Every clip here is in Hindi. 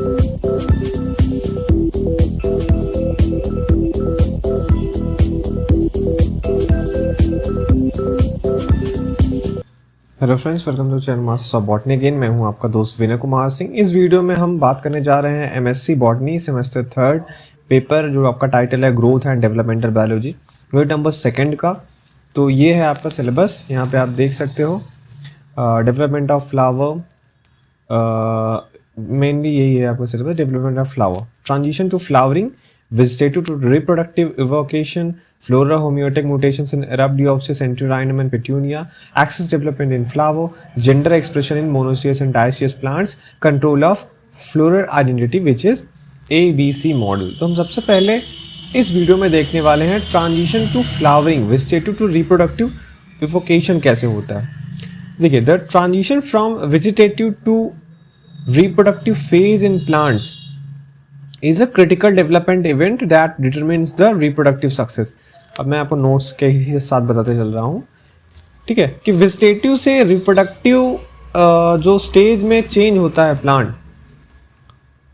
Hello friends, welcome to channel masters of botany. Again मैं हूं आपका दोस्त विनय कुमार सिंह। इस वीडियो में हम बात करने जा रहे हैं एमएससी बॉटनी सेमेस्टर 3 पेपर, जो आपका टाइटल है growth and developmental biology, unit number 2 का। तो ये है आपका सिलेबस, यहाँ पे आप देख सकते हो। डेवलपमेंट ऑफ फ्लावर, मेनली यही है आपका syllabus. Development of flower, transition to flowering, vegetative to reproductive evocation, flora homeotic mutations in Arabidopsis, Antirrhinum and Petunia, axis development in flower, gender expression in monoecious and dioecious plants, control of floral identity which is ABC model। तो हम सबसे पहले इस वीडियो में देखने वाले हैं transition to flowering, vegetative to reproductive evocation कैसे होता है। देखिए, the transition from vegetative to reproductive phase in plants is a critical development event that determines the reproductive success। अब मैं आपको नोट्स के ही साथ बताते चल रहा हूँ, ठीक है, कि वेजिटेटिव से रिप्रोडक्टिव जो स्टेज में चेंज होता है प्लांट,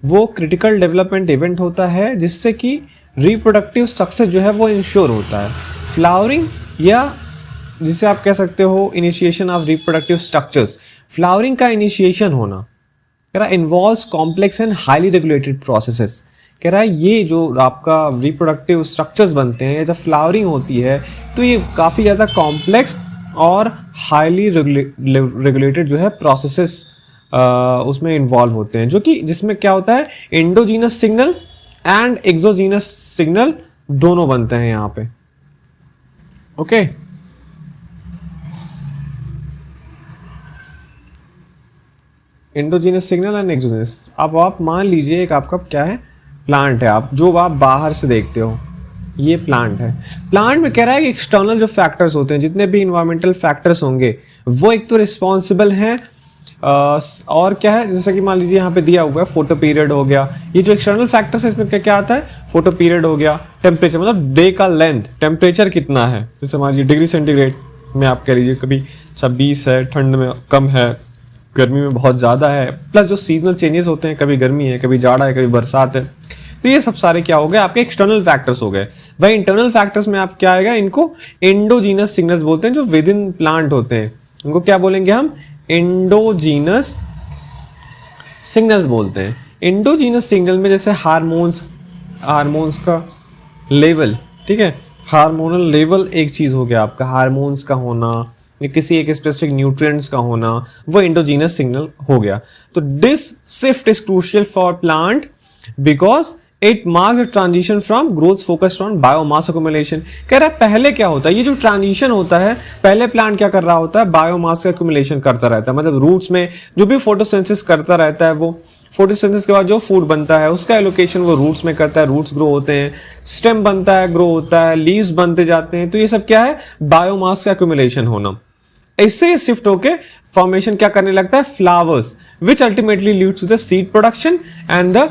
वो क्रिटिकल डेवलपमेंट इवेंट होता है जिससे कि रिप्रोडक्टिव सक्सेस जो है वो इंश्योर होता है। फ्लावरिंग, या जिसे आप कह सकते हो initiation of reproductive structures, flowering का इनिशिएशन होना कह रहा है involves complex and highly regulated processes. कह रहा है ये जो आपका रिप्रोडक्टिव स्ट्रक्चर्स बनते हैं या जब फ्लावरिंग होती है तो ये काफ़ी ज़्यादा कॉम्प्लेक्स और हाईली रेगुलेटेड जो है प्रोसेसेस उसमें इन्वॉल्व होते हैं, जो कि जिसमें क्या होता है endogenous signal and exogenous signal दोनों बनते हैं यहाँ पे। Okay, endogenous signal and exogenous. अब आप मान लीजिए एक आपका क्या है प्लांट है, आप जो आप बाहर से देखते हो ये प्लांट है। प्लांट में कह रहा है कि एक्सटर्नल जो फैक्टर्स होते हैं, जितने भी इन्वायरमेंटल फैक्टर्स होंगे वो एक तो रिस्पॉन्सिबल हैं, और क्या है, जैसे कि मान लीजिए यहाँ पे दिया हुआ है फोटो पीरियड हो गया। ये जो एक्सटर्नल फैक्टर्स है इसमें क्या क्या आता है, फोटो पीरियड हो गया, टेम्परेचर मतलब डे का लेंथ, टेम्परेचर कितना है, जैसे मान लीजिए डिग्री सेंटीग्रेड में आप कह लीजिए कभी 26 है, ठंड में कम है, गर्मी में बहुत ज़्यादा है, प्लस जो सीजनल चेंजेस होते हैं, कभी गर्मी है, कभी जाड़ा है, कभी बरसात है। तो ये सब सारे क्या हो गए आपके एक्सटर्नल फैक्टर्स हो गए। वही इंटरनल फैक्टर्स में आप क्या आएगा, इनको एंडोजीनस सिग्नल्स बोलते हैं, जो विद इन प्लांट होते हैं, उनको क्या बोलेंगे हम, एंडोजीनस सिग्नल्स बोलते हैं। एंडोजीनस सिग्नल में जैसे हार्मोन्स का लेवल, ठीक है, हार्मोनल लेवल एक चीज़ हो गया आपका, हार्मोन्स का होना या किसी एक स्पेसिफिक न्यूट्रिएंट्स का होना, वो एंडोजीनस सिग्नल हो गया। तो this shift is crucial for plant because it marks the transition from growth focused on biomass accumulation. कह रहा है पहले क्या होता है, ये जो ट्रांजिशन होता है, पहले प्लांट क्या कर रहा होता है, बायोमास का अक्यूमुलेशन करता रहता है, मतलब रूट्स में जो भी फोटोसिंथेसिस करता रहता है, वो फोटोसिंथेसिस के बाद जो फूड बनता है उसका एलोकेशन वो रूट्स में करता है, रूट्स ग्रो होते हैं, स्टेम बनता है, ग्रो होता है, लीव्स बनते जाते हैं। तो ये सब क्या है, बायोमास का अक्यूमुलेशन होना। इससे ये शिफ्ट होके फॉर्मेशन क्या करने लगता है, flowers, which ultimately leads to the seed production and the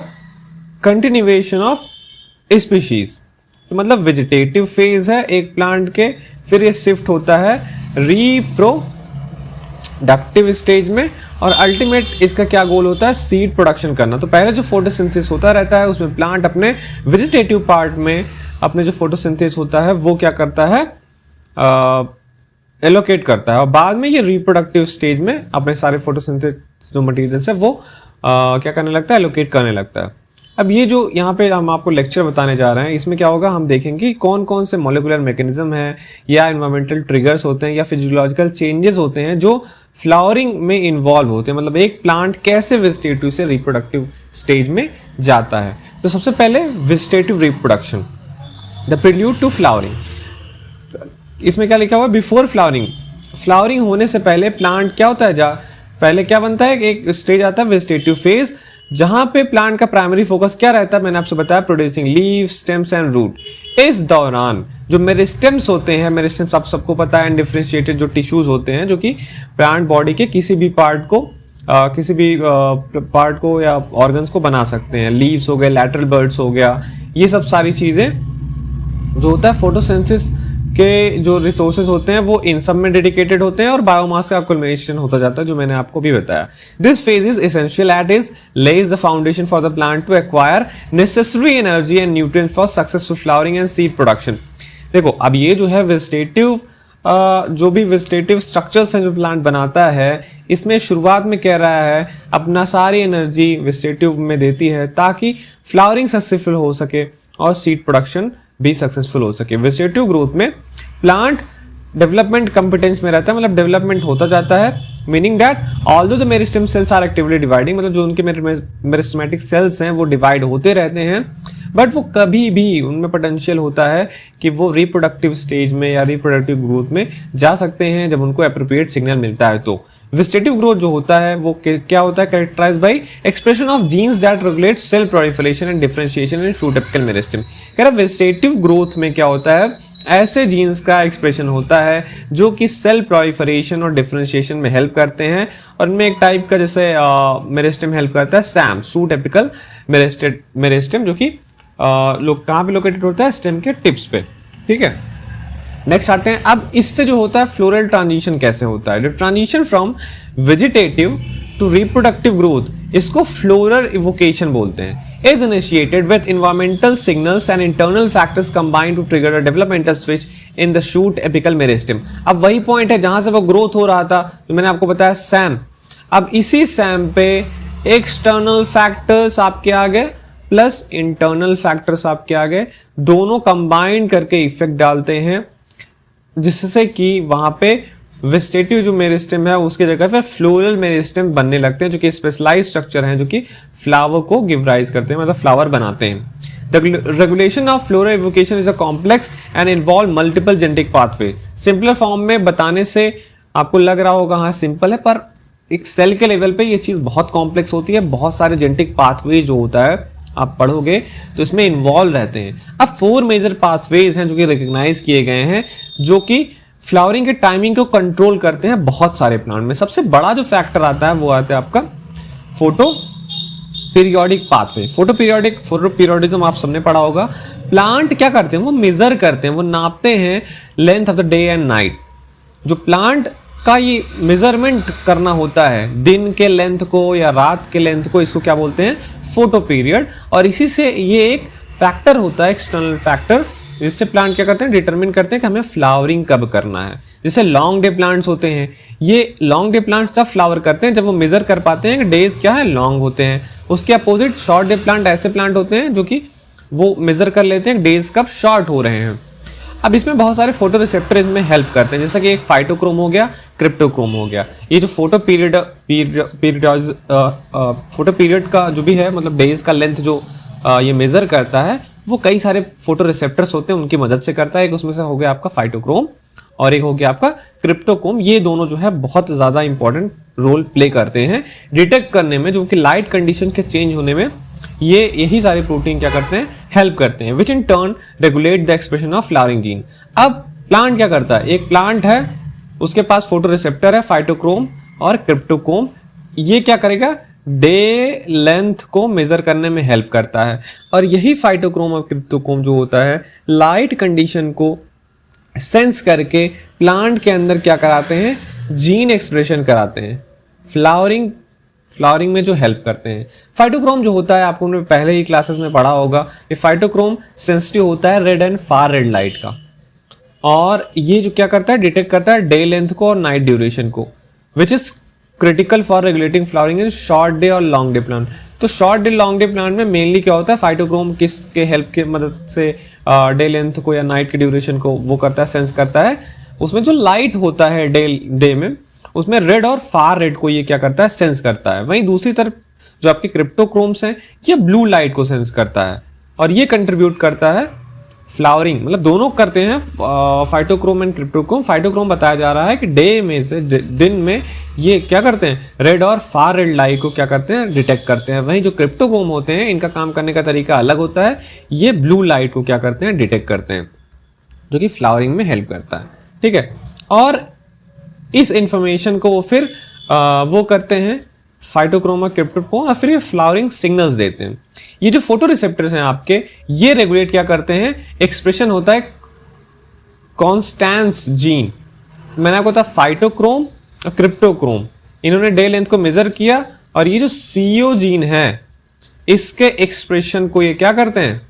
continuation of species. तो मतलब वेजिटेटिव फेज है एक प्लांट के, फिर ये शिफ्ट होता है रिप्रोडक्टिव स्टेज में, और अल्टीमेट इसका क्या गोल होता है, सीड प्रोडक्शन करना। तो पहले जो फोटोसिंथेसिस होता रहता है उसमें प्लांट अपने वेजिटेटिव पार्ट में अपने जो फोटोसिंथेसिस होता है वो क्या करता है, एलोकेट करता है, और बाद में ये रिप्रोडक्टिव स्टेज में अपने सारे फोटोसिंथेसिस जो मटेरियल्स है वो क्या करने लगता है, एलोकेट करने लगता है। अब ये जो यहाँ पे हम आपको लेक्चर बताने जा रहे हैं, इसमें क्या होगा, हम देखेंगे कौन कौन से मॉलिक्यूलर मैकेनिज्म है या एनवायरमेंटल ट्रिगर्स होते हैं या फिजियोलॉजिकल चेंजेस होते हैं जो फ्लावरिंग में इन्वॉल्व होते हैं, मतलब एक प्लांट कैसे वेजिटेटिव से रिप्रोडक्टिव स्टेज में जाता है। तो सबसे पहले vegetative reproduction, the prelude to flowering. इसमें क्या लिखा हुआ है, बिफोर फ्लावरिंग, फ्लावरिंग होने से पहले प्लांट क्या होता है, पहले क्या बनता है, एक स्टेज आता है वेजिटेटिव फेज, जहां पे प्लांट का प्राइमरी फोकस क्या रहता है, मैंने आपसे बताया, producing leave, stems and root. इस दौरान जो मेरिस्टेम्स होते हैं, मेरिस्टेम्स आप सबको पता है, डिफरेंशिएटेड जो टिश्यूज होते हैं जो कि प्लांट बॉडी के किसी भी पार्ट को या ऑर्गन्स को बना सकते हैं। लीव्स हो गए, लैटरल बर्ड्स हो गया, ये सब सारी चीजें जो होता है फोटोसिंथेसिस के जो रिसोर्सेज होते हैं वो इन सब में डेडिकेटेड होते हैं और बायोमास का अक्युमुलेशन होता जाता है, जो मैंने आपको भी बताया. This phase is essential at is lays the foundation for the plant to acquire necessary energy and nutrients for successful flowering and seed production. देखो अब ये जो है वेजिटेटिव जो भी वेजिटेटिव स्ट्रक्चर्स हैं जो प्लांट बनाता है, इसमें शुरुआत में कह रहा है अपना सारी एनर्जी वेजिटेटिव में देती है ताकि फ्लावरिंग सक्सेसफुल हो सके और सीड प्रोडक्शन भी सक्सेसफुल हो सके. वेजिटेटिव ग्रोथ में प्लांट डेवलपमेंट कंपिटेंस में रहता है, मतलब डेवलपमेंट होता जाता है. Meaning that although the meristem cells are actively dividing, मतलब जो उनके मेरिस्टेमेटिक सेल्स हैं वो डिवाइड होते रहते हैं, बट वो कभी भी उनमें पोटेंशियल होता है कि वो रिप्रोडक्टिव स्टेज में या रिप्रोडक्टिव ग्रोथ में जा सकते हैं जब उनको एप्रोप्रिएट सिग्नल मिलता है. तो वेजिटेटिव ग्रोथ जो होता है वो क्या होता है? Characterised by expression of genes that regulate cell proliferation and differentiation in shoot apical meristem. कह रहा वेजिटेटिव ग्रोथ में क्या होता है? ऐसे जीन्स का एक्सप्रेशन होता है जो कि सेल प्रोलिफरेशन और डिफरेंशिएशन में हेल्प करते हैं, और इनमें एक टाइप का जैसे मेरिस्टेम हेल्प करता है सैम, शूट एपिकल मेरिस्टेम, जो कि लोग कहाँ पे लोकेटेड होता है? स्टेम के टिप्स पे. ठीक है, नेक्स्ट आते हैं. अब इससे जो होता है फ्लोरल ट्रांजिशन कैसे होता है? Transition from vegetative to reproductive growth, इसको फ्लोरल इवोकेशन बोलते हैं. Is initiated with environmental signals and internal factors combined to trigger a developmental switch in the shoot apical meristem. अब वही पॉइंट है जहां से वो ग्रोथ हो रहा था, तो मैंने आपको बताया सैम. अब इसी सैम पे एक्सटर्नल फैक्टर्स आपके आ गए प्लस इंटरनल फैक्टर्स आपके आ गए, दोनों कंबाइन करके इफेक्ट डालते हैं, जिससे कि वहां पे वेजिटेटिव जो मेरिस्टेम है उसके जगह पे फ्लोरल मेरिस्टेम बनने लगते हैं, जो कि स्पेशलाइज्ड स्ट्रक्चर हैं जो कि फ्लावर को गिव राइज करते हैं, मतलब फ्लावर बनाते हैं. The regulation of floral evocation is a complex and involve multiple genetic pathway. Simpler form में बताने से आपको लग रहा होगा हाँ सिंपल है, पर एक सेल के लेवल पे ये चीज बहुत कॉम्प्लेक्स होती है. बहुत सारे जेनेटिक पाथवे जो होता है आप पढ़ोगे तो इसमें इन्वॉल्व रहते हैं. अब 4 मेजर पाथवेज हैं जो कि रिकॉग्नाइज किए गए हैं, जो कि फ्लावरिंग के टाइमिंग को कंट्रोल करते हैं बहुत सारे प्लांट में. सबसे बड़ा जो फैक्टर आता है वो आता है आपका photo periodic pathway. Photo periodism आप सबने पढ़ा होगा. प्लांट क्या करते हैं? वो मेजर करते हैं, वो नापते हैं length of the day and night. जो प्लांट का ये मेजरमेंट करना होता है दिन के लेंथ को या रात के लेंथ को, इसको क्या बोलते हैं? Photo period. और इसी से ये एक फैक्टर होता है, एक्सटर्नल फैक्टर, जिससे प्लांट क्या करते हैं? डिटरमिन करते हैं कि हमें फ्लावरिंग कब करना है. जैसे लॉन्ग डे प्लांट्स होते हैं, ये लॉन्ग डे प्लांट्स तब फ्लावर करते हैं जब वो मेजर कर पाते हैं कि डेज क्या है? लॉन्ग होते हैं. उसके अपोजिट शॉर्ट डे प्लांट ऐसे प्लांट होते हैं जो कि वो मेजर कर लेते हैं डेज कब शॉर्ट हो रहे हैं. अब इसमें बहुत सारे फोटो रिसेप्टर इसमें हेल्प करते हैं, जैसा कि एक फाइटोक्रोम हो गया, क्रिप्टोक्रोम हो गया. ये जो फोटो पीरियड का जो भी है, मतलब डेज का लेंथ जो ये मेजर करता है, वो कई सारे फोटो रिसेप्टर्स होते हैं उनकी मदद से करता है. एक उसमें से हो गया आपका फाइटोक्रोम और एक हो गया आपका क्रिप्टोक्रोम. ये दोनों जो है बहुत ज्यादा इंपॉर्टेंट रोल प्ले करते हैं डिटेक्ट करने में, जो कि लाइट कंडीशन के चेंज होने में ये यही सारे प्रोटीन क्या करते हैं? हेल्प करते हैं, which in turn regulate the expression of flowering gene. अब प्लांट क्या करता है? एक प्लांट है, उसके पास फोटो रिसेप्टर है फाइटोक्रोम और क्रिप्टोक्रोम. ये क्या करेगा? डे लेंथ को मेजर करने में हेल्प करता है. और यही फाइटोक्रोम और क्रिप्टोक्रोम जो होता है लाइट कंडीशन को सेंस करके प्लांट के अंदर क्या कराते हैं? जीन एक्सप्रेशन कराते हैं, फ्लावरिंग में जो हेल्प करते हैं. फाइटोक्रोम जो होता है आपको हमने पहले ही क्लासेस में पढ़ा होगा, ये फाइटोक्रोम सेंसिटिव होता है red and far red light का, और ये जो क्या करता है? डिटेक्ट करता है डे लेंथ को और नाइट ड्यूरेशन को, which is critical for regulating flowering in short day और लॉन्ग डे प्लांट. तो short day long day plant में मेनली क्या होता है? फाइटोक्रोम किसके हेल्प के मदद से डे लेंथ को या नाइट के ड्यूरेशन को वो करता है, सेंस करता है. उसमें जो लाइट होता है डे में, उसमें रेड और फार रेड को ये क्या करता है? सेंस करता है. वहीं दूसरी तरफ जो आपके क्रिप्टोक्रोम्स हैं, ये ब्लू लाइट को सेंस करता है और ये कंट्रीब्यूट करता है फ्लावरिंग. मतलब दोनों करते हैं, फाइटोक्रोम एंड क्रिप्टोक्रोम. फाइटोक्रोम बताया जा रहा है कि डे में से दिन में ये क्या करते हैं? रेड और फार रेड लाइट को क्या करते हैं? डिटेक्ट करते हैं. वहीं जो क्रिप्टोक्रोम होते हैं, इनका काम करने का तरीका अलग होता है. ये ब्लू लाइट को क्या करते हैं? डिटेक्ट करते हैं, जो कि फ्लावरिंग में हेल्प करता है. ठीक है, और इस इंफॉर्मेशन को फिर वो करते हैं फाइटोक्रोम और क्रिप्टोक्रोम, और फिर ये फ्लावरिंग सिग्नल्स देते हैं. ये जो फोटो रिसेप्टर्स हैं आपके, ये रेगुलेट क्या करते हैं? एक्सप्रेशन होता है कॉन्स्टेंस जीन, मैंने आपको बताया फाइटोक्रोम और क्रिप्टोक्रोम, इन्होंने डे लेंथ को मेजर किया और ये जो सीओ जीन है इसके एक्सप्रेशन को ये क्या करते हैं,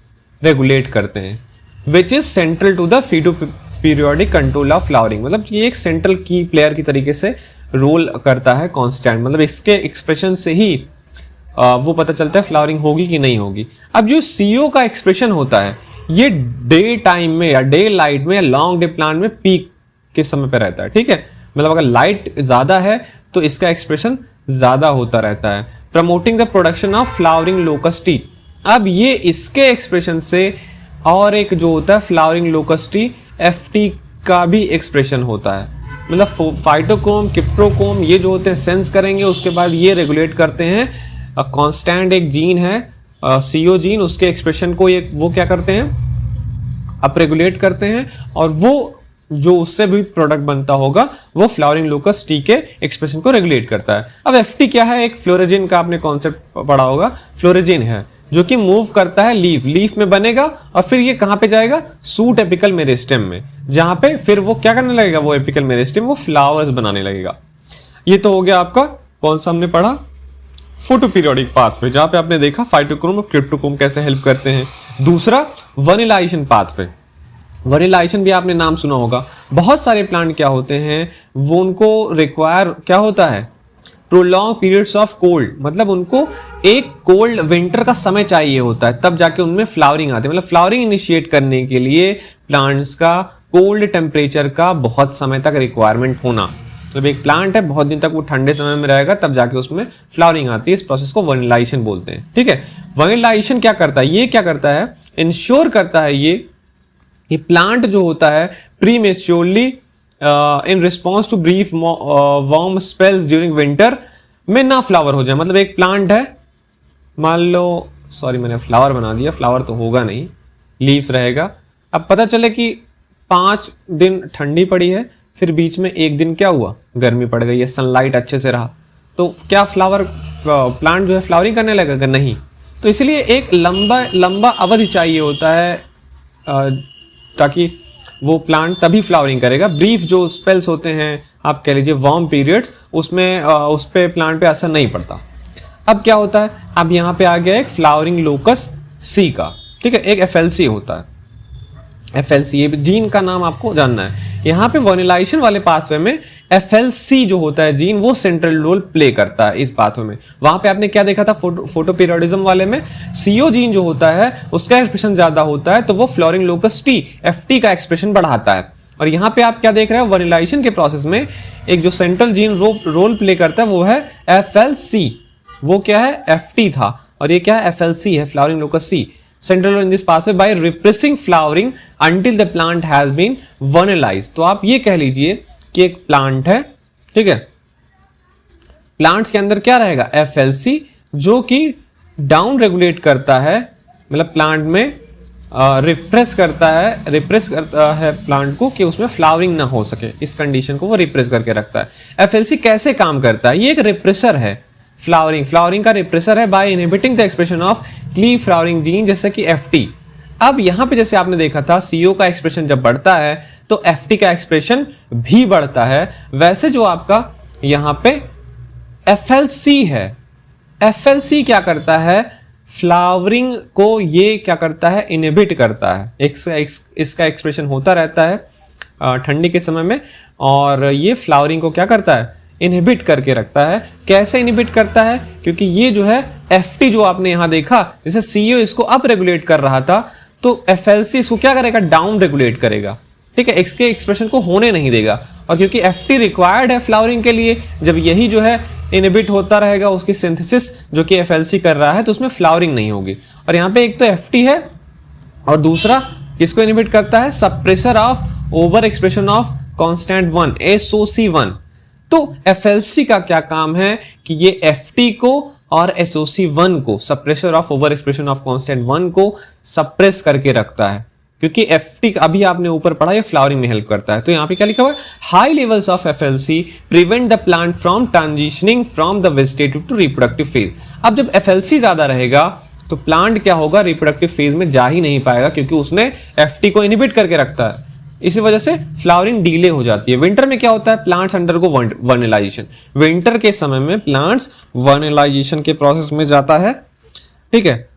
रेगुलेट करते हैं, which is central to the photoperiodic control of flowering. मतलब ये एक सेंट्रल की प्लेयर की तरीके से रोल करता है कांस्टेंट, मतलब इसके एक्सप्रेशन से ही वो पता चलता है फ्लावरिंग होगी कि नहीं होगी। अब जो सीओ का एक्सप्रेशन होता है ये डे टाइम में या डे लाइट में या लॉन्ग डे प्लांट में पीक के समय पे रहता है, ठीक है। मतलब अगर लाइट ज्यादा है तो इसका एक्सप्रेशन ज्यादा होता रहता है, promoting the production of flowering locus T. अब ये इसके एक्सप्रेशन से और एक जो होता है फ्लावरिंग लोकस टी एफटी का भी एक्सप्रेशन होता है। मतलब फाइटोक्रोम क्रिप्टोक्रोम ये जो होते हैं सेंस करेंगे, उसके बाद ये रेगुलेट करते हैं। कांस्टेंट एक जीन है सीओ जीन, उसके एक्सप्रेशन को ये वो क्या करते हैं, अप रेगुलेट करते हैं, और वो जो उससे भी प्रोडक्ट बनता होगा वो फ्लावरिंग लोकस टी के एक्सप्रेशन को रेगुलेट करता है। अब एफटी क्या है, एक फ्लोरेजिन का आपने कॉन्सेप्ट पढ़ा होगा, फ्लोरेजिन है जो कि मूव करता है लीफ में बनेगा और फिर ये कहां पे जाएगा, सूट एपिकल मेरिस्टेम में, जहां पे फिर वो क्या करने लगेगा, वो एपिकल मेरिस्टेम वो फ्लावर्स बनाने लगेगा। ये तो हो गया आपका कौन सा हमने पढ़ा, फोटोपीरियोडिक पाथवे, जहां पे आपने देखा फाइटोक्रोम और क्रिप्टोक्रोम कैसे हेल्प करते हैं। दूसरा वनिलाइजेशन पाथवे, वनिलाइजेशन भी आपने नाम सुना होगा। बहुत सारे प्लांट क्या होते हैं वो उनको रिक्वायर क्या होता है, प्रोलॉन्ग पीरियड्स ऑफ कोल्ड, मतलब उनको एक कोल्ड विंटर का समय चाहिए होता है तब जाके उनमें फ्लावरिंग आती है। मतलब फ्लावरिंग इनिशिएट करने के लिए प्लांट्स का कोल्ड टेम्परेचर का बहुत समय तक रिक्वायरमेंट होना, मतलब एक प्लांट है बहुत दिन तक वो ठंडे समय में रहेगा तब जाके उसमें फ्लावरिंग आती है। इस प्रोसेस को वनिलाइजेशन बोलते हैं, ठीक है। वनिलाइजेशन क्या करता है, ये क्या करता है, इंश्योर करता है ये प्लांट जो होता है prematurely in response to brief warm spells during winter में ना फ्लावर हो जाए। मतलब एक प्लांट है, मान लो, सॉरी मैंने फ्लावर बना दिया, फ्लावर तो होगा नहीं, लीफ रहेगा। अब पता चले कि 5 दिन ठंडी पड़ी है, फिर बीच में एक दिन क्या हुआ, गर्मी पड़ गई है, सनलाइट अच्छे से रहा, तो क्या फ्लावर प्लांट जो है फ्लावरिंग करने लगेगा, नहीं। तो इसलिए एक लंबा अवधि चाहिए होता है ताकि वो प्लांट तभी फ्लावरिंग करेगा। ब्रीफ जो स्पेल्स होते हैं आप कह लीजिए वार्म पीरियड्स, उसमें उस पे प्लांट पे असर नहीं पड़ता। अब क्या होता है, अब यहाँ पे आ गया एक फ्लावरिंग लोकस सी का, ठीक है, एक एफएलसी होता है, एफएलसी ये जीन का नाम आपको जानना है। यहाँ पे वनिलाइजेशन वाले पाथवे में एफएलसी जो होता है जीन वो सेंट्रल रोल प्ले करता है इस पाथवे में। वहां पे आपने क्या देखा था, फोटोपीरियोडिज्म वाले में सीओ जीन जो होता है उसका एक्सप्रेशन ज्यादा होता है तो वो फ्लोरिंग लोकस टी एफटी का एक्सप्रेशन बढ़ाता है। और यहाँ पे आप क्या देख रहे हो, वनिलाइजेशन के प्रोसेस में एक जो सेंट्रल जीन रोल प्ले करता है वो है एफएलसी, वो क्या है, एफटी था, और ये क्या है, एफएलसी है, flowering locus C. Central in this pathway by repressing flowering until the plant has been vanillized। तो आप ये कह लीजिए कि एक प्लांट है, ठीक है, प्लांट्स के अंदर क्या रहेगा, FLC, जो कि डाउन रेगुलेट करता है, मतलब प्लांट में रिप्रेस करता है प्लांट को कि उसमें फ्लावरिंग ना हो सके, इस कंडीशन को वो रिप्रेस करके रखता है। FLC कैसे काम करता है, ये एक रिप्रेसर है, फ्लावरिंग का रिप्रेसर है by inhibiting the expression of cleave flowering gene जैसे कि एफटी। अब यहां पे जैसे आपने देखा था सीओ का एक्सप्रेशन जब बढ़ता है तो एफटी का एक्सप्रेशन भी बढ़ता है, वैसे जो आपका यहां पे एफएलसी है, एफएलसी क्या करता है, फ्लावरिंग को ये क्या करता है, इनहिबिट करता है। इसका एक्सप्रेशन होता रहता है ठंडी के समय में, और ये फ्लावरिंग को क्या करता है, इनहिबिट करके रखता है। कैसे इनहिबिट करता है, क्योंकि ये जो है एफटी जो आपने यहां देखा, जैसे सीओ इसको अप रेगुलेट कर रहा था तो एफएलसी इसको क्या करेगा, डाउन रेगुलेट करेगा, ठीक है, इसके एक्सप्रेशन को होने नहीं देगा। और क्योंकि एफटी रिक्वायर्ड है फ्लावरिंग के लिए, जब यही जो है इनहिबिट होता रहेगा उसकी सिंथेसिस जो कि एफएलसी कर रहा है, तो उसमें फ्लावरिंग नहीं होगी। और यहाँ पे एक तो एफटी है और दूसरा किसको इनहिबिट करता है, suppressor of over expression of constant 1, SOC1। तो एफएलसी का क्या काम है कि ये एफटी को और SOC1 को, suppressor of over expression of constant 1 को सप्रेस करके रखता है, क्योंकि एफटी अभी आपने ऊपर पढ़ा ये फ्लावरिंग में हेल्प करता है। तो यहाँ पे क्या लिखा हुआ है, high levels of FLC prevent the plant from transitioning from the vegetative to reproductive phase. अब जब एफएलसी ज्यादा रहेगा तो प्लांट क्या होगा, रिप्रोडक्टिव फेज में जा ही नहीं पाएगा, क्योंकि उसने एफटी को इनहिबिट करके रखता है। इसी वजह से फ्लावरिंग डिले हो जाती है। विंटर में क्या होता है, प्लांट्स अंडरगो वर्नलाइजेशन। विंटर के समय में प्लांट्स वर्नलाइजेशन के प्रोसेस में जाता है, ठीक है।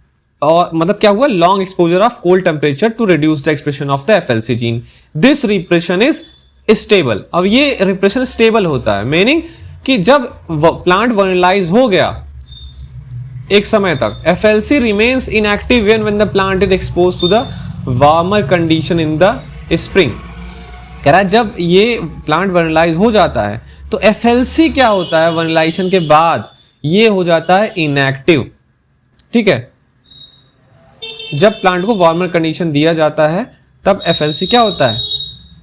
और मतलब क्या हुआ, long exposure of cold temperature to reduce the expression of the FLC gene. This repression is stable. अब ये रिप्रेशन स्टेबल होता है, मीनिंग कि जब प्लांट वर्नलाइज हो गया एक समय तक, FLC remains inactive when the plant is expose to the warmer condition in the spring. कह रहा है जब ये प्लांट वर्नलाइज हो जाता है तो एफएलसी क्या होता है, वर्नलाइजेशन के बाद ये हो जाता है इनएक्टिव, ठीक है। जब प्लांट को वार्मर कंडीशन दिया जाता है तब एफएलसी क्या होता है,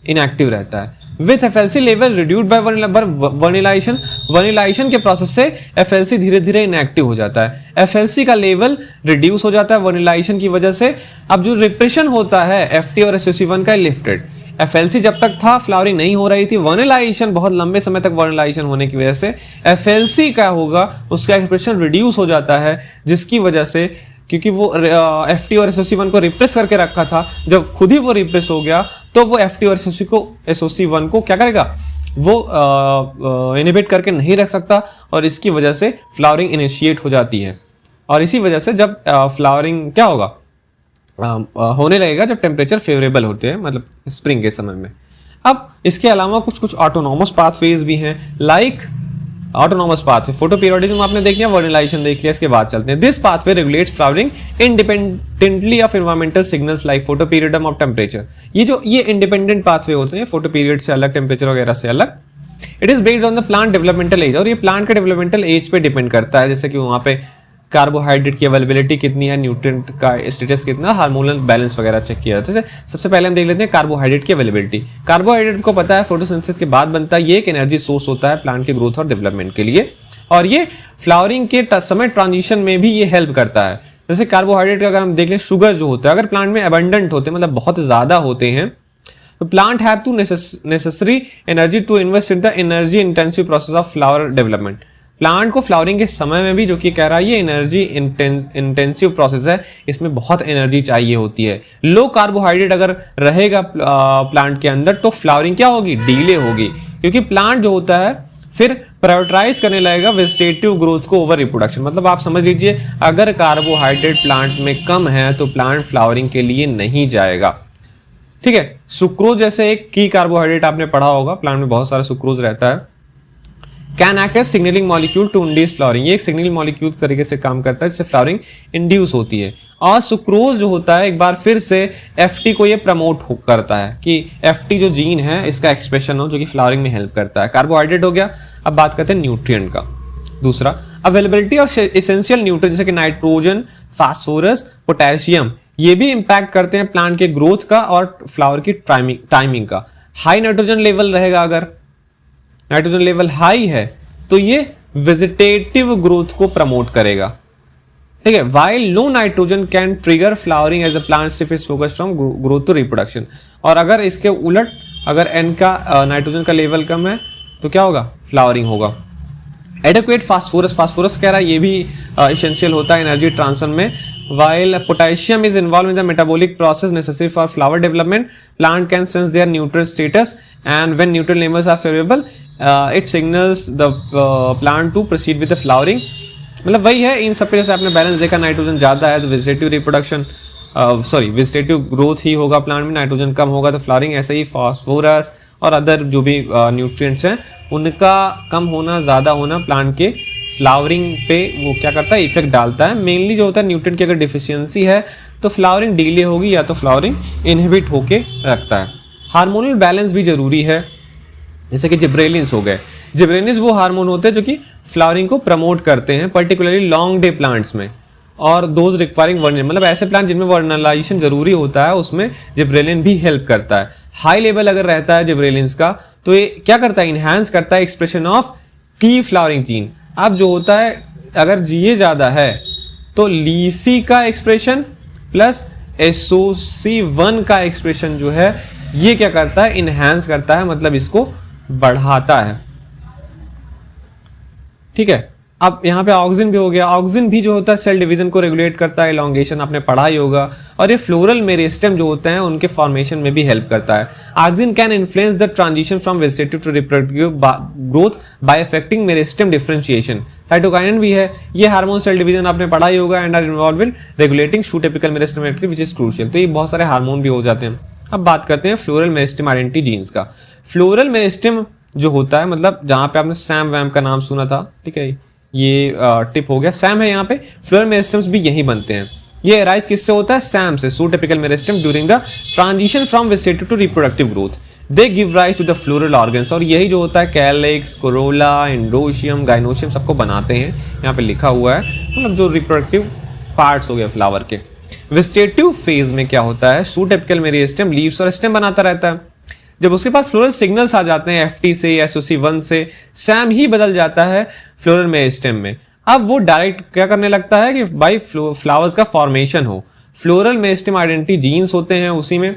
इनएक्टिव रहता है। With FLC level reduced by vernalisation, vernalisation के प्रोसेस से एफएलसी धीरे धीरे इनएक्टिव हो जाता है। एफएलसी का लेवल रिड्यूस हो जाता है वर्निलाइजेशन की वजह से। अब जो रिप्रेशन होता है एफटी और एसओसी1 का लिफ्टेड। एफएलसी जब तक था फ्लावरिंग नहीं हो रही थी, वर्निलाइजेशन बहुत लंबे समय तक वर्निलाइजेशन होने की वजह से एफएलसी क्या होगा, उसका रिप्रेशन रिड्यूस हो जाता है, जिसकी वजह से क्योंकि वो एफटी और एसओसी1 को रिप्रेस करके रखा था, जब खुद ही वो रिप्रेस हो गया तो वो एफटी और एसओसी1 को क्या करेगा, वो इनहिबिट करके नहीं रख सकता और इसकी वजह से फ्लावरिंग इनिशिएट हो जाती है। और इसी वजह से जब फ्लावरिंग क्या होगा, होने लगेगा जब टेम्परेचर फेवरेबल होते हैं, मतलब स्प्रिंग के समय में। अब इसके अलावा कुछ कुछ ऑटोनॉमस पाथवेज भी हैं, like autonomous pathway, photo periodism आपने देख लिया, वर्निलाइजेशन देख लिया, इसके बाद चलते हैं। This pathway regulates flowering independently of environmental signals like photoperiod of temperature. ये इंडिपेंडेंट पाथवे होते हैं, फोटो पीरियड से अलग, टेम्परेचर वगैरह से अलग। It is based on the plant developmental age, और ये प्लांट के डेवलपमेंटल एज पे डिपेंड करता है, जैसे कि वहाँ पे कार्बोहाइड्रेट की अवेलेबिलिटी कितनी है, न्यूट्रिएंट का स्टेटस कितना, हार्मोनल बैलेंस वगैरह चेक किया जाता है। सबसे पहले हम देख लेते हैं कार्बोहाइड्रेट की अवेलेबिलिटी। कार्बोहाइड्रेट को पता है फोटोसिंथेसिस के बाद बनता है, ये एक एनर्जी सोर्स होता है प्लांट के ग्रोथ और डेवलपमेंट के लिए, और ये फ्लावरिंग के समय ट्रांजिशन में भी ये हेल्प करता है। जैसे कार्बोहाइड्रेट अगर हम देख लें, शुगर जो होता है अगर प्लांट में अबंडेंट होते हैं, मतलब बहुत ज्यादा होते हैं, तो plant have to necessary energy to invest in the energy intensive process of flower development. Plant को फ्लावरिंग के समय में भी, जो कि कह रहा है ये एनर्जी इंटेंसिव प्रोसेस है, इसमें बहुत एनर्जी चाहिए होती है। लो कार्बोहाइड्रेट अगर रहेगा प्लांट के अंदर तो फ्लावरिंग क्या होगी, डिले होगी, क्योंकि प्लांट जो होता है फिर प्रायोरिटाइज करने लगेगा वेजिटेटिव ग्रोथ को ओवर रिप्रोडक्शन। मतलब आप समझ लीजिए अगर कार्बोहाइड्रेट प्लांट में कम है तो प्लांट फ्लावरिंग के लिए नहीं जाएगा, ठीक है। सुक्रोज जैसे एक की कार्बोहाइड्रेट आपने पढ़ा होगा, प्लांट में बहुत सारा सुक्रोज रहता है। Can act as signalling molecule to induce flowering, ये एक सिग्नलिंग मॉलिक्यूल तरीके से काम करता है जिससे फ्लावरिंग इंड्यूस होती है। और सुक्रोज जो होता है एक बार फिर से एफटी को ये प्रमोट करता है कि एफटी जो जीन है इसका एक्सप्रेशन हो, जो कि फ्लावरिंग में हेल्प करता है। कार्बोहाइड्रेट हो गया। अब बात करते हैं न्यूट्रिएंट का। दूसरा, अवेलेबिलिटी ऑफ एसेंशियल न्यूट्रिएंट जैसे कि नाइट्रोजन, फास्फोरस, पोटेशियम, ये भी इंपैक्ट करते हैं प्लांट के ग्रोथ का और फ्लावर की टाइमिंग का। हाई नाइट्रोजन लेवल रहेगा, अगर नाइट्रोजन लेवल हाई है तो ये वेजिटेटिव ग्रोथ को प्रमोट करेगा, ठीक है। While low nitrogen can trigger flowering as a plant shift is focus from growth to reproduction. और अगर इसके उलट अगर एन का नाइट्रोजन का लेवल कम है तो क्या होगा, फ्लावरिंग होगा। एडिक्वेट फास्फोरस, फास्फोरस कह रहा है ये भी एसेंशियल होता है एनर्जी ट्रांसफर में। While potassium is involved in the metabolic process necessary for flower development, plant can sense their nutrient status, and when nutrient levels are favorable, it signals the plant to proceed with the flowering. मतलब वही है, इन सब पे जैसे आपने बैलेंस देखा, नाइट्रोजन ज़्यादा है तो वेजिटेटिव रिप्रोडक्शन वेजिटेटिव ग्रोथ ही होगा प्लांट में, नाइट्रोजन कम होगा तो फ्लावरिंग। ऐसे ही फास्फोरस और अदर जो भी न्यूट्रिएंट्स हैं उनका कम होना ज़्यादा होना प्लांट के फ्लावरिंग पे वो क्या करता है, इफेक्ट डालता है। मेनली जो होता है न्यूट्रिएंट की अगर डिफिशियंसी है तो फ्लावरिंग डिले होगी या तो फ्लावरिंग इनहिबिट होके रखता है। हार्मोनल बैलेंस भी जरूरी है, जैसे कि जिब्रेलिन्स हो गए। जिब्रेलिन्स वो हार्मोन होते हैं जो कि फ्लावरिंग को प्रमोट करते हैं, पर्टिकुलरली लॉन्ग डे प्लांट्स में, और दोज रिक्वायरिंग वर्निलाइजेशन, मतलब ऐसे प्लांट जिनमें वर्निलाइजेशन जरूरी होता है उसमें जिब्रेलिन भी हेल्प करता है। हाई लेवल अगर रहता है जिब्रेलिन्स का तो ये क्या करता है, इनहैंस करता है एक्सप्रेशन ऑफ की फ्लावरिंग जीन। अब जो होता है अगर जीए ज़्यादा है तो लीफी का एक्सप्रेशन प्लस SOC1 का एक्सप्रेशन जो है ये क्या करता है, इनहैंस करता है, मतलब इसको बढ़ाता है, ठीक है। अब यहाँ पे ऑक्सिन भी हो गया। ऑक्सिन भी जो होता है सेल डिवीजन को रेगुलेट करता है, एलोंगेशन आपने पढ़ा ही होगा। और ये फ्लोरल मेरिस्टेम जो होते हैं उनके फॉर्मेशन में भी हेल्प करता है। Auxin can influence the transition from vegetative to reproductive growth by affecting meristem differentiation. Cytokinin भी है, ये हार्मोन सेल डिवीजन आपने पढ़ा ही होगा and are involve in regulating shoot apical meristem activity which is crucial. तो ये बहुत सारे हार्मोन भी हो जाते हैं। अब बात करते हैं फ्लोरल मेरिस्टेम आइडेंटिटी जीन्स का। फ्लोरल मेरिस्टेम जो होता है, मतलब जहाँ पे आपने सैम वैम का नाम सुना था, ठीक है, ये टिप हो गया, सैम है यहाँ पे। फ्लोरल मेरिस्टेम्स भी यहीं बनते हैं। ये अराइज किससे होता है? सैम से, shoot apical meristem during the transition from vegetative to reproductive growth. They give rise to the floral organs. और यही जो होता है कैलिक्स, कोरोला, एंडोशियम, गाइनोशियम सबको बनाते हैं। यहाँ पे लिखा हुआ है, मतलब जो रिप्रोडक्टिव पार्ट्स हो गए फ्लावर के। वेजिटेटिव फेज में क्या होता है? सूट एपिकल मेरिस्टेम लीव्स और स्टेम बनाता रहता है। जब उसके पास फ्लोरल सिग्नल्स आ जाते हैं एफटी से, SOC1 से, सैम ही बदल जाता है फ्लोरल मेरिस्टेम में। अब वो डायरेक्ट क्या करने लगता है कि भाई फ्लावर्स का फॉर्मेशन हो। फ्लोरल मेरिस्टेम आइडेंटिटी जीन्स होते हैं उसी में,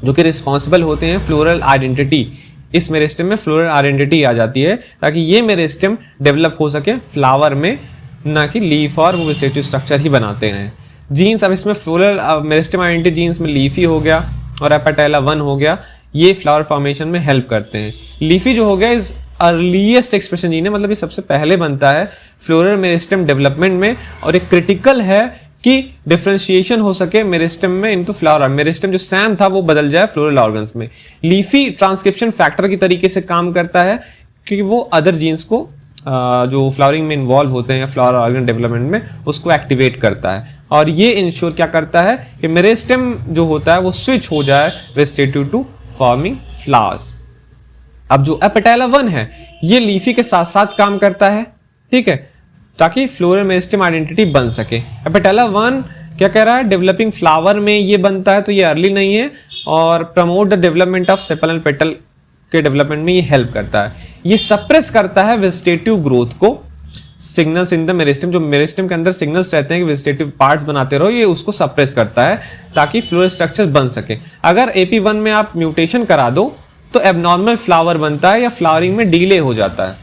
जो कि रिस्पॉन्सिबल होते हैं फ्लोरल आइडेंटिटी। इस मेरिस्टेम में फ्लोरल आइडेंटिटी आ जाती है ताकि ये मेरिस्टेम डेवलप हो सके फ्लावर में, ना कि लीफ और वो वेजिटेटिव स्ट्रक्चर ही बनाते हैं जीन्स। अब इसमें फ्लोरल मेरिस्टेम आइडेंटिटी जीन्स में लीफी हो गया और एपेटाइला 1 हो गया, ये फ्लावर फॉर्मेशन में हेल्प करते हैं। लीफी जो हो गया इज अर्लीस्ट एक्सप्रेशन जीन है, मतलब ये सबसे पहले बनता है फ्लोरल मेरिस्टेम डेवलपमेंट में, और एक क्रिटिकल है कि डिफरेंशिएशन हो सके मेरिस्टेम में इनटू फ्लावर। मेरिस्टेम जो सैम था वो बदल जाए फ्लोरल ऑर्गन्स में। लीफी ट्रांसक्रिप्शन फैक्टर की तरीके से काम करता है, क्योंकि वो अदर जीन्स को जो फ्लावरिंग में इन्वॉल्व होते हैं फ्लावर ऑर्गन डेवलपमेंट में, उसको एक्टिवेट करता है। और ये इंश्योर क्या करता है कि मेरिस्टेम जो होता है वो स्विच हो जाए वेजिटेटिव टू फॉर्मिंग फ्लावर्स। अब जो एपेटाइला 1 है ये लीफी के साथ साथ काम करता है, ठीक है, ताकि फ्लोरल मेरिस्टेम आइडेंटिटी बन सके। एपेटाइला 1 क्या कह रहा है? डेवलपिंग फ्लावर में ये बनता है, तो ये अर्ली नहीं है, और promote the development of sepal and petal के डेवलपमेंट में ये हेल्प करता है। ये सप्रेस करता है वेजिटेटिव ग्रोथ को। सिग्नल्स इन द मेरिस्टेम, जो मेरिस्टेम के अंदर सिग्नल्स रहते हैं कि वेजिटेटिव पार्ट्स बनाते रहो, ये उसको सप्रेस करता है ताकि फ्लोरल स्ट्रक्चर बन सके। अगर AP1 में आप म्यूटेशन करा दो तो एबनॉर्मल फ्लावर बनता है या फ्लावरिंग में डिले हो जाता है।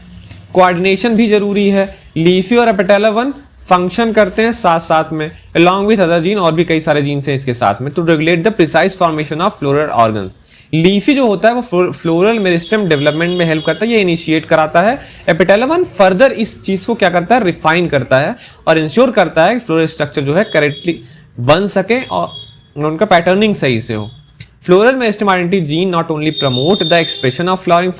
कोऑर्डिनेशन भी जरूरी है। लीफी और एपेटाइला 1 फंक्शन करते हैं साथ साथ में, अलॉन्ग विथ अदर जीन, और भी कई सारे जीन्स हैं इसके साथ में, to regulate the precise formation of floral organs. Leafy जो होता है वो फ्लोरल मेरिस्टेम डेवलपमेंट में हेल्प करता है, ये इनिशिएट कराता है। एपेटाइला 1 फर्दर इस चीज को क्या करता है? रिफाइन करता है और इंश्योर करता है कि फ्लोरल स्ट्रक्चर जो है करेक्टली बन सके और उनका पैटर्निंग सही से हो। Floral meristem identity gene not only promote the expression of flower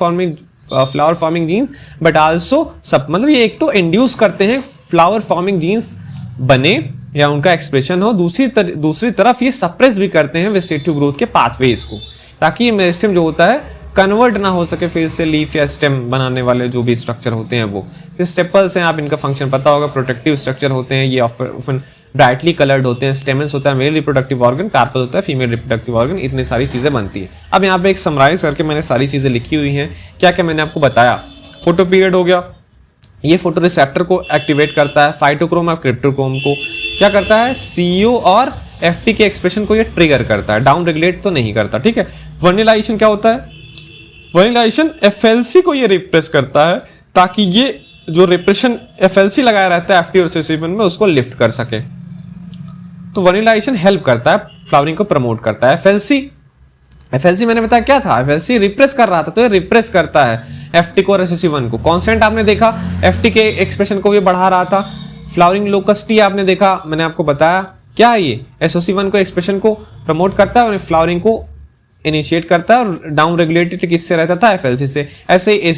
forming genes but also मतलब ये एक तो इंड्यूस करते हैं फ्लावर फॉर्मिंग जीन्स बने या उनका एक्सप्रेशन हो, दूसरी तरफ ये सप्रेस भी करते हैं वेजिटेटिव ग्रोथ के पाथवेज को, ताकि ये मेरिस्टेम जो होता है कन्वर्ट ना हो सके फेज से लीफ या स्टेम बनाने वाले जो भी स्ट्रक्चर होते हैं वो। सेपल्स हैं, आप इनका फंक्शन पता होगा, प्रोटेक्टिव स्ट्रक्चर होते हैं, ये ऑफन ब्राइटली कलर्ड होते हैं। स्टेमन्स होता है मेल रिप्रोडक्टिव ऑर्गन, कार्पल होता है फीमेल रिप्रोडक्टिव ऑर्गन, इतनी सारी चीजें बनती है। अब यहाँ पे एक समराइज करके मैंने सारी चीजें लिखी हुई हैं। क्या क्या मैंने आपको बताया? फोटो पीरियड हो गया, ये फोटो रिसेप्टर को एक्टिवेट करता है। फाइटोक्रोम और क्रिप्टोक्रोम को क्या करता है? CO और FT के एक्सप्रेशन को ये ट्रिगर करता है, डाउन रेगुलेट तो नहीं करता, ठीक है। वर्निलाइजेशन क्या होता है? वर्निलाइजेशन FLC को ये रिप्रेस करता है ताकि ये जो रिप्रेशन FLC लगाया रहता है FT और SOC1 में उसको लिफ्ट कर सके। तो वर्निलाइजेशन हेल्प करता है, फ्लावरिंग को प्रमोट करता है। FLC मैंने बताया क्या था? FLC रिप्रेस कर रहा था, तो ये रिप्रेस करता है FT को और SOC1 को। कॉन्स्टेंट आपने देखा, FT के एक्सप्रेशन को ये बढ़ा रहा था। फ्लावरिंग लोकस्टी आपने देखा, मैंने आपको बताया क्या है ये? SOC1 को एक्सप्रेशन को प्रमोट करता है और फ्लावरिंग को इनिशिएट करता है, और डाउन रेगुलेटेड किससे रहता था? FLC से। ऐसे ही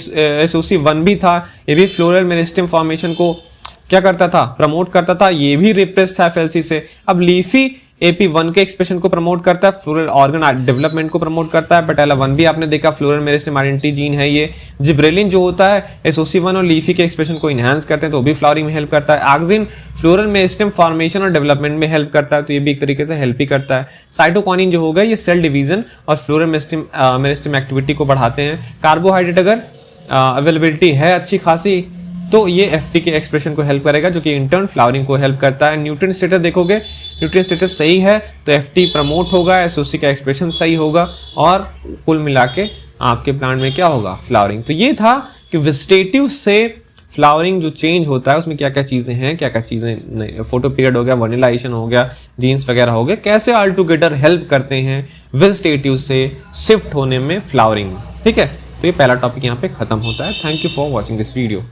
SOC1 भी था, ये भी फ्लोरल मेरिस्टेम फॉर्मेशन को क्या करता था? प्रमोट करता था, ये भी रिप्रेस था FLC से। अब लीफी AP1 के एक्सप्रेशन को प्रमोट करता है, फ्लोरल ऑर्गन डेवलपमेंट को प्रमोट करता है। एपेटाइला 1 भी आपने देखा, फ्लोरल मेरिस्टेम आइडेंटिटी जीन है ये। जिब्रेलिन जो होता है SOC1 और लीफी के एक्सप्रेशन को इनहांस करते हैं, तो भी फ्लावरिंग में हेल्प करता है। ऑक्सिन फ्लोरल मेरिस्टेम फॉर्मेशन और डेवलपमेंट में हेल्प करता है, तो ये भी एक तरीके से हेल्प ही करता है। साइटोकाइनिन जो होगा ये सेल डिवीजन और फ्लोरल मेरिस्टेम एक्टिविटी को बढ़ाते हैं। कार्बोहाइड्रेट अगर अवेलेबिलिटी है अच्छी खासी तो ये FT के एक्सप्रेशन को हेल्प करेगा, जो कि इंटर्न फ्लावरिंग को हेल्प करता है। न्यूट्रिएंट स्टेटस देखोगे, न्यूट्रिएंट स्टेटस सही है तो FT प्रमोट होगा, SOC का एक्सप्रेशन सही होगा, और कुल मिला के आपके प्लांट में क्या होगा? फ्लावरिंग। तो ये था कि वेजिटेटिव से फ्लावरिंग जो चेंज होता है उसमें क्या क्या चीज़ें हैं, क्या क्या चीज़ें, फोटो पीरियड हो गया, वनिलाइजेशन हो गया, जीन्स वगैरह हो गए, कैसे ऑल टुगेदर हेल्प करते हैं वेजिटेटिव से शिफ्ट होने में फ्लावरिंग। ठीक है, तो ये पहला टॉपिक यहाँ पे खत्म होता है। Thank you for watching this video.